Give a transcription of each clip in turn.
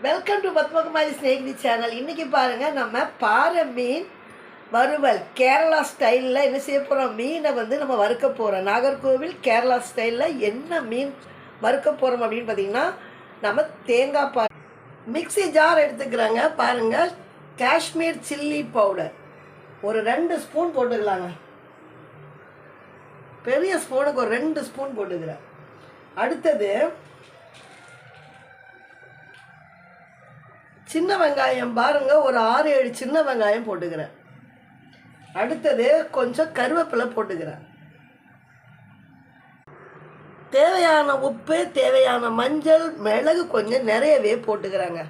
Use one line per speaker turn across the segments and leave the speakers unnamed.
Welcome to Padmakumari Snehithi channel. இன்றைக்கி பாருங்கள், நம்ம பாறை மீன் வறுவல் கேரளா ஸ்டைலில் என்ன செய்ய போகிறோம். மீனை நம்ம வறுக்க போகிறோம். நாகர்கோவில் கேரளா ஸ்டைலில் என்ன மீன் வறுக்க போகிறோம் அப்படின்னு பார்த்திங்கன்னா, நம்ம தேங்காய் பால் மிக்ஸி ஜார் எடுத்துக்கிறாங்க. பாருங்கள், காஷ்மீர் சில்லி பவுடர் ஒரு 2 ஸ்பூன் போட்டுக்கலாங்க. பெரிய ஸ்பூனுக்கு ஒரு 2 ஸ்பூன் போட்டுக்கிறேன். அடுத்தது சின்ன வெங்காயம் பாருங்கள், ஒரு 6-7 சின்ன வெங்காயம் போட்டுக்கிறேன். அடுத்தது கொஞ்சம் கருவேப்பிலை போட்டுக்கிறேன். தேவையான உப்பு, தேவையான மஞ்சள், மிளகு கொஞ்சம் நிறையவே போட்டுக்கிறாங்க.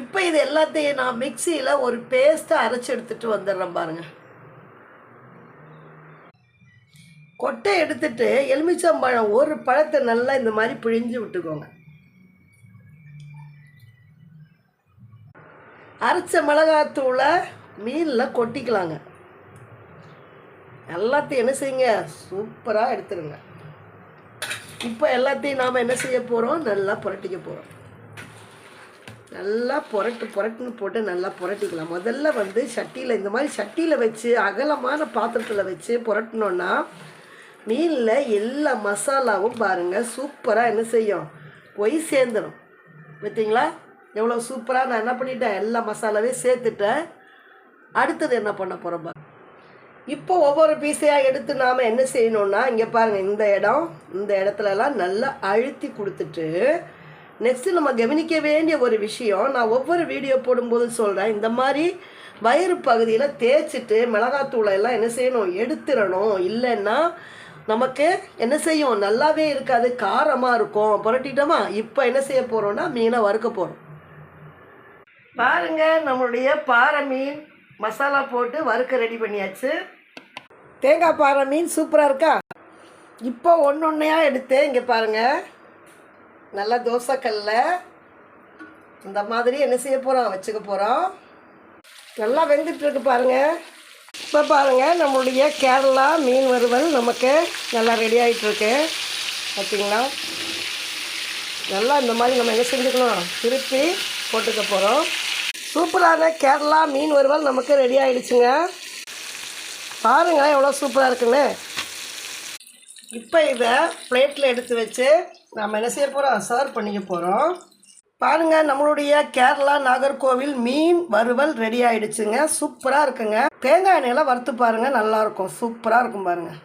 இப்போ இது எல்லாத்தையும் நான் மிக்சியில் ஒரு பேஸ்ட்டை அரைச்சி எடுத்துகிட்டு வந்துடுறேன். பாருங்கள், கொட்டை எடுத்துட்டு எலுமிச்சம்பழம் ஒரு பழத்தை நல்லா இந்த மாதிரி பிழிஞ்சு விட்டுக்கோங்க. அரைச்ச மிளகாத்தூளை மீனில் கொட்டிக்கலாங்க. எல்லாத்தையும் என்ன செய்யுங்க, சூப்பராக எடுத்துருங்க. இப்போ எல்லாத்தையும் நாம் என்ன செய்ய போகிறோம், நல்லா புரட்டிக்க போகிறோம். நல்லா புரட்டுன்னு போட்டு நல்லா புரட்டிக்கலாம். முதல்ல சட்டியில் இந்த மாதிரி சட்டியில் வச்சு அகலமான பாத்திரத்தில் வச்சு புரட்டினோன்னா மீனில் எல்லா மசாலாவும் பாருங்கள் சூப்பராக என்ன செய்யும், போய் சேர்ந்துடும். பார்த்தீங்களா எவ்வளோ சூப்பராக நான் என்ன பண்ணிட்டேன், எல்லா மசாலாவையும் சேர்த்துட்டேன். அடுத்தது என்ன பண்ண போகிறோம், இப்போ ஒவ்வொரு பீஸையாக எடுத்து நாம் என்ன செய்யணுன்னா, இங்கே பாருங்கள், இந்த இடத்துலலாம் நல்லா அழுத்தி கொடுத்துட்டு, நெக்ஸ்ட்டு நம்ம கவனிக்க வேண்டிய ஒரு விஷயம், நான் ஒவ்வொரு வீடியோ போடும்போது சொல்கிறேன், இந்த மாதிரி வயிறு பகுதியில் தேய்ச்சிட்டு மிளகாத்தூளை எல்லாம் என்ன செய்யணும், எடுத்துடணும். இல்லைன்னா நமக்கு என்ன செய்யும், நல்லாவே இருக்காது, காரமாக இருக்கும். புரட்டிட்டோமா, இப்போ என்ன செய்ய போகிறோன்னா மீனை வறுக்க போகிறோம். பாருங்கள், நம்மளுடைய பாறை மீன் மசாலா போட்டு வறுக்க ரெடி பண்ணியாச்சு. தேங்காய் பாறை மீன் சூப்பராக இருக்கா. இப்போ ஒன்றையாக எடுத்து இங்கே பாருங்கள், நல்லா தோசைக்கல்லில் இந்த மாதிரி என்ன செய்ய போகிறோம், வச்சுக்க போகிறோம். நல்லா வெந்துட்டுருக்கு பாருங்கள். இப்போ பாருங்கள், நம்மளுடைய கேரளா மீன் வறுவல் நமக்கு நல்லா ரெடி ஆகிட்டுருக்கு. பார்த்திங்களா, நல்லா இந்த மாதிரி நம்ம என்ன செஞ்சுக்கணும், திருப்பி போட்டுக்க போகிறோம். சூப்பரான கேரளா மீன் வறுவல் நமக்கு ரெடி ஆகிடுச்சுங்க. பாருங்கள் எவ்வளோ சூப்பராக இருக்குன்னு. இப்போ இதை பிளேட்டில் எடுத்து வச்சு நம்ம என்ன செய்ய போகிறோம், சர்வ் பண்ணிக்க போகிறோம். பாருங்கள், நம்மளுடைய கேரளா நாகர்கோவில் மீன் வறுவல் ரெடி ஆகிடுச்சுங்க. சூப்பராக இருக்குங்க. தேங்காய் எண்ணெயில் வறுத்து பாருங்கள், நல்லாயிருக்கும், சூப்பராக இருக்கும் பாருங்கள்.